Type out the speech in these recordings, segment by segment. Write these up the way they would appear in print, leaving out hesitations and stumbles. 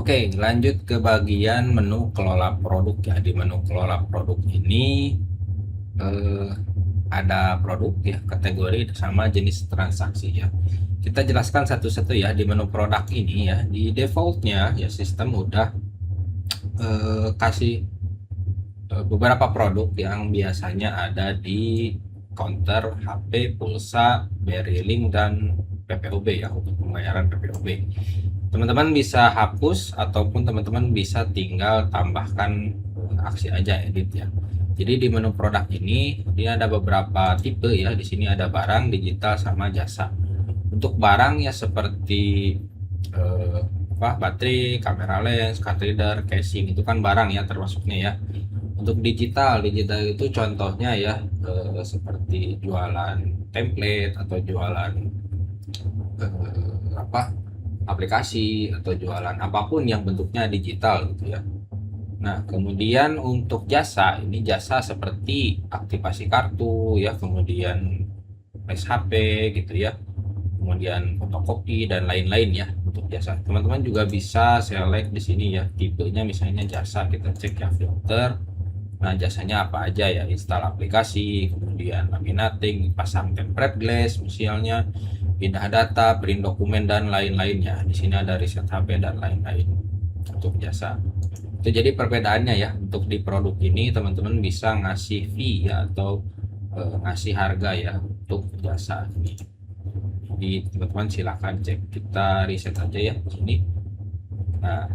Oke, lanjut ke bagian menu kelola produk ya. Di menu kelola produk ini eh, ada produk ya, kategori sama jenis transaksi ya. Kita jelaskan satu-satu ya. Di menu produk ini ya, di defaultnya ya sistem udah kasih beberapa produk yang biasanya ada di counter HP, pulsa, BRI dan PPOB ya, untuk pembayaran PPOB. Teman-teman bisa hapus ataupun teman-teman bisa tinggal tambahkan aksi aja, edit ya. Jadi di menu produk ini dia ada beberapa tipe ya. Di sini ada barang, digital sama jasa. Untuk barang ya seperti eh, baterai, kamera lens, card reader, casing, itu kan barang ya termasuknya ya. Untuk digital itu contohnya ya seperti jualan template atau jualan aplikasi atau jualan apapun yang bentuknya digital gitu ya. Nah, kemudian untuk jasa, ini jasa seperti aktivasi kartu ya, kemudian flash HP gitu ya, kemudian fotokopi dan lain-lain ya untuk jasa. Teman-teman juga bisa select di sini ya tipenya, misalnya jasa kita cek ya filter. Nah, jasanya apa aja ya? Install aplikasi, kemudian laminating, pasang template glass misalnya, pindah data, print dokumen dan lain-lainnya. Di sini ada riset HP dan lain-lain untuk jasa. Itu jadi perbedaannya ya. Untuk di produk ini teman-teman bisa ngasih fee ya atau ngasih harga ya untuk jasa ini. Jadi teman-teman silahkan cek. Kita riset aja ya di sini. Nah,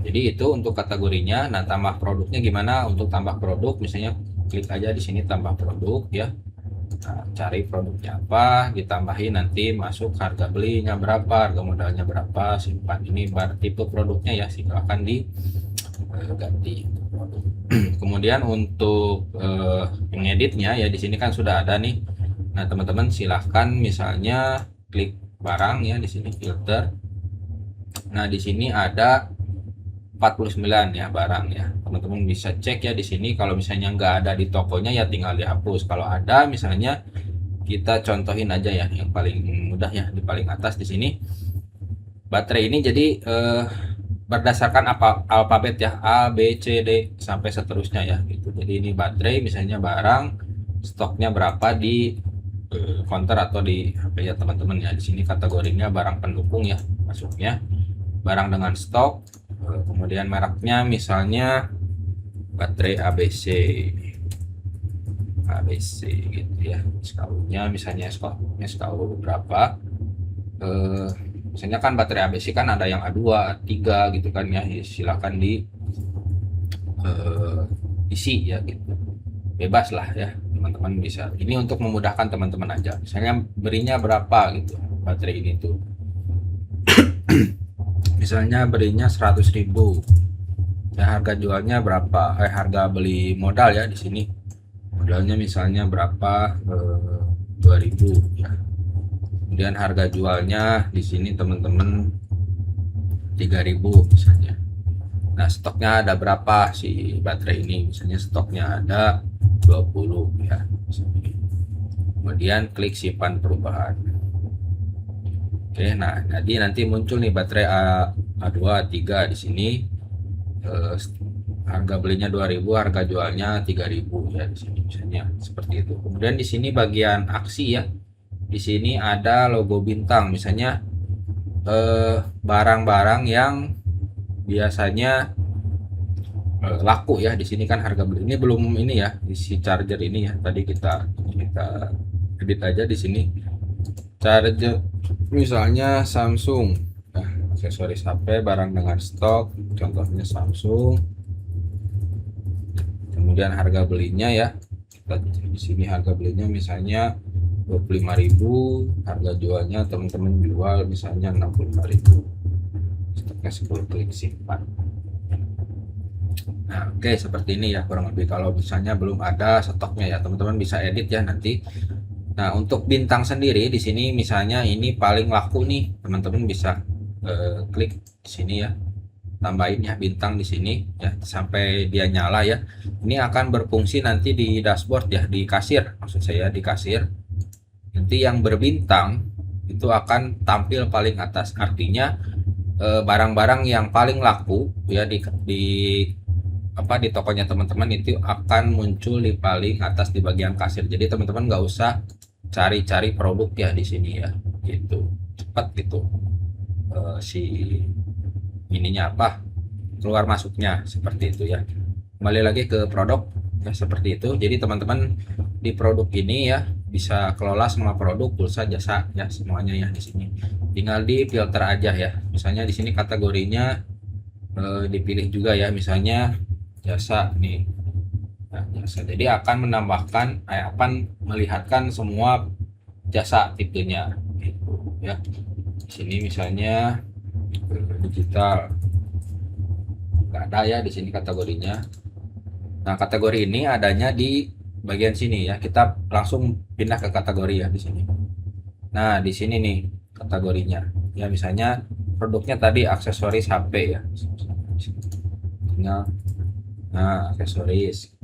jadi itu untuk kategorinya. Nah, tambah produknya gimana? Untuk tambah produk misalnya klik aja di sini tambah produk ya. Nah, cari produknya apa, ditambahin, nanti masuk harga belinya berapa, harga modalnya berapa, simpan ini bar tipe produknya ya, silakan di ganti produk. Kemudian untuk pengeditnya ya di sini kan sudah ada nih. Nah, teman-teman silahkan misalnya klik barang ya di sini filter. Nah, di sini ada 49 ya barang ya. Teman-teman bisa cek ya di sini. Kalau misalnya nggak ada di tokonya ya tinggal dihapus. Kalau ada misalnya kita contohin aja ya yang paling mudah ya di paling atas di sini. Baterai ini jadi berdasarkan alfabet ya, A, B, C, D sampai seterusnya ya gitu. Jadi ini baterai misalnya barang stoknya berapa di counter atau di HP ya teman-teman ya. Di sini kategorinya barang pendukung ya masuknya. Barang dengan stok, kemudian mereknya misalnya baterai ABC gitu ya. SKU-nya misalnya SKU berapa, misalnya kan baterai ABC kan ada yang A2, A3 gitu kan ya, silakan di isi ya gitu, bebas lah ya teman-teman bisa. Ini untuk memudahkan teman-teman aja, misalnya berinya berapa gitu baterai ini tuh, misalnya berinya 100.000 ya, harga jualnya berapa, harga beli modal ya di sini modalnya misalnya berapa, 2000 ya. Kemudian harga jualnya di sini teman-teman 3000 misalnya. Nah, stoknya ada berapa si baterai ini, misalnya stoknya ada 20 ya misalnya. Kemudian klik simpan perubahan. Oke, nah jadi nanti muncul nih baterai A2, A3 di sini, harga belinya 2000, harga jualnya 3000 ya di sini misalnya seperti itu. Kemudian di sini bagian aksi ya. Di sini ada logo bintang misalnya barang-barang yang biasanya laku ya. Di sini kan harga beli ini belum ini ya, isi charger ini ya. Tadi kita edit aja di sini. Charger misalnya Samsung. Nah, aksesoris HP barang dengan stok contohnya Samsung. Kemudian harga belinya ya. Kita di sini harga belinya misalnya 25.000, harga jualnya teman-teman jual misalnya 65.000. Stoknya 10, klik simpan. Nah, oke, seperti ini ya kurang lebih. Kalau misalnya belum ada stoknya ya teman-teman bisa edit ya nanti. Nah, untuk bintang sendiri di sini misalnya ini paling laku nih, teman-teman bisa klik di sini ya. Tambahin ya bintang di sini ya sampai dia nyala ya. Ini akan berfungsi nanti di dashboard ya, di kasir. Maksud saya di kasir. Nanti yang berbintang itu akan tampil paling atas. Artinya barang-barang yang paling laku ya di tokonya teman-teman itu akan muncul di paling atas di bagian kasir. Jadi teman-teman nggak usah cari-cari produk ya di sini ya, gitu cepat gitu. Si ininya apa, keluar masuknya seperti itu ya. Kembali lagi ke produk ya, seperti itu. Jadi teman-teman di produk ini ya bisa kelola semua produk, pulsa, jasa ya, semuanya ya di sini. Tinggal di filter aja ya. Misalnya di sini kategorinya dipilih juga ya, misalnya jasa nih. Nah, jasa. Jadi akan menambahkan akan melihatkan semua jasa tipenya gitu ya. Di sini misalnya digital nggak ada ya di sini kategorinya. Nah, kategori ini adanya di bagian sini ya. Kita langsung pindah ke kategori ya di sini. Nah, di sini nih kategorinya. Ya, misalnya produknya tadi aksesoris HP ya. Nah, aksesoris.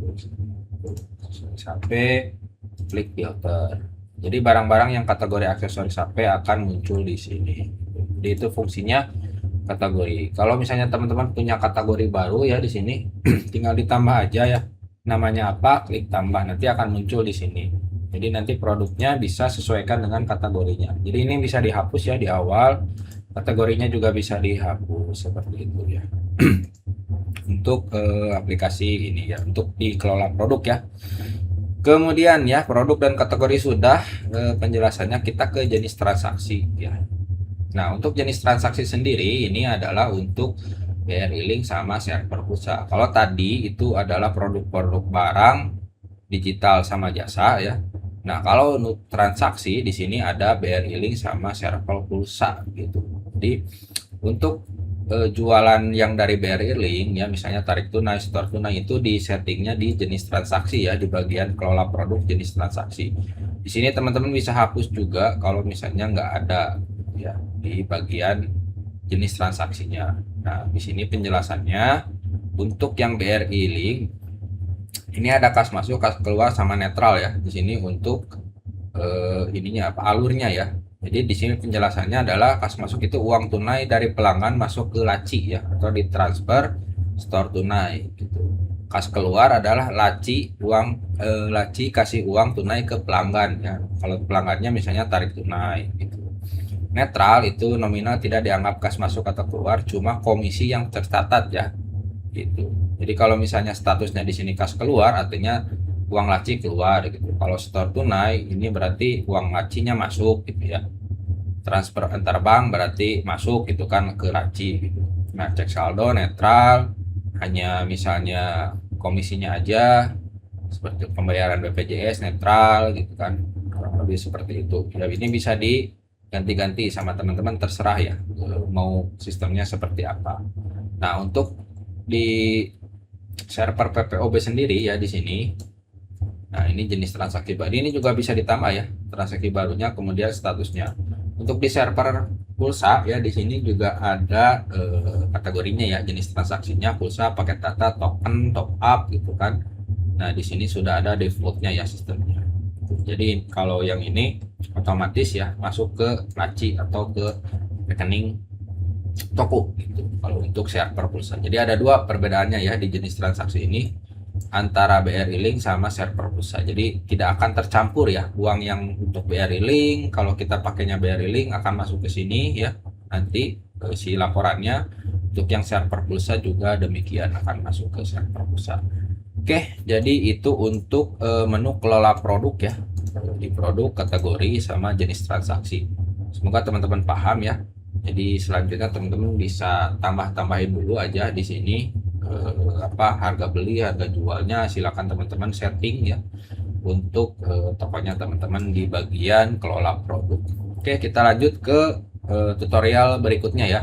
Aksesoris HP, klik filter. Jadi barang-barang yang kategori aksesoris HP akan muncul di sini. Jadi itu fungsinya kategori. Kalau misalnya teman-teman punya kategori baru ya di sini, tinggal ditambah aja ya. Namanya apa, klik tambah, nanti akan muncul di sini. Jadi nanti produknya bisa sesuaikan dengan kategorinya. Jadi ini bisa dihapus ya di awal, kategorinya juga bisa dihapus seperti itu ya. Untuk aplikasi ini ya, untuk dikelola produk ya. Kemudian ya, produk dan kategori sudah, penjelasannya kita ke jenis transaksi ya. Nah, untuk jenis transaksi sendiri ini adalah untuk BRI Link sama server pulsa. Kalau tadi itu adalah produk-produk barang, digital sama jasa ya. Nah, kalau untuk transaksi di sini ada BRI Link sama server pulsa gitu. Jadi untuk jualan yang dari BRI Link ya, misalnya tarik tunai, store tunai, itu di settingnya di jenis transaksi ya, di bagian kelola produk jenis transaksi. Di sini teman-teman bisa hapus juga kalau misalnya nggak ada ya di bagian jenis transaksinya. Nah, di sini penjelasannya untuk yang BRI Link ini ada kas masuk, kas keluar sama netral ya. Di sini untuk ininya apa, alurnya ya. Jadi di sini penjelasannya adalah kas masuk itu uang tunai dari pelanggan masuk ke laci ya, atau ditransfer store tunai gitu. Kas keluar adalah laci laci kasih uang tunai ke pelanggan ya. Kalau pelanggannya misalnya tarik tunai gitu. Netral itu nominal tidak dianggap kas masuk atau keluar, cuma komisi yang tercatat ya. Gitu. Jadi kalau misalnya statusnya di sini kas keluar, artinya uang laci keluar gitu. Kalau store tunai ini berarti uang lacinya masuk gitu ya. Transfer antar bank berarti masuk gitu kan ke laci gitu. Nah, cek saldo netral, hanya misalnya komisinya aja, seperti pembayaran BPJS netral gitu kan. Kurang lebih seperti itu. Ya, ini bisa diganti-ganti sama teman-teman, terserah ya mau sistemnya seperti apa. Nah, untuk di server PPOB sendiri ya di sini. Nah, ini jenis transaksi baru. Ini juga bisa ditambah ya, transaksi barunya, kemudian statusnya. Untuk di server pulsa ya di sini juga ada kategorinya ya, jenis transaksinya pulsa, paket data, token, top up gitu kan. Nah, di sini sudah ada defaultnya ya sistemnya. Jadi kalau yang ini otomatis ya masuk ke laci atau ke rekening toko gitu kalau untuk server pulsa. Jadi ada dua perbedaannya ya di jenis transaksi ini antara BRI Link sama server pulsa. Jadi tidak akan tercampur ya uang yang untuk BRI Link, kalau kita pakainya BRI Link akan masuk ke sini ya nanti si laporannya. Untuk yang server pulsa juga demikian, akan masuk ke server pulsa. Oke, jadi itu untuk menu kelola produk ya, di produk, kategori, sama jenis transaksi. Semoga teman-teman paham ya. Jadi selanjutnya teman-teman bisa tambahin dulu aja di sini harga beli, harga jualnya, silakan teman-teman setting ya untuk tokonya teman-teman di bagian kelola produk. Oke, kita lanjut ke tutorial berikutnya ya.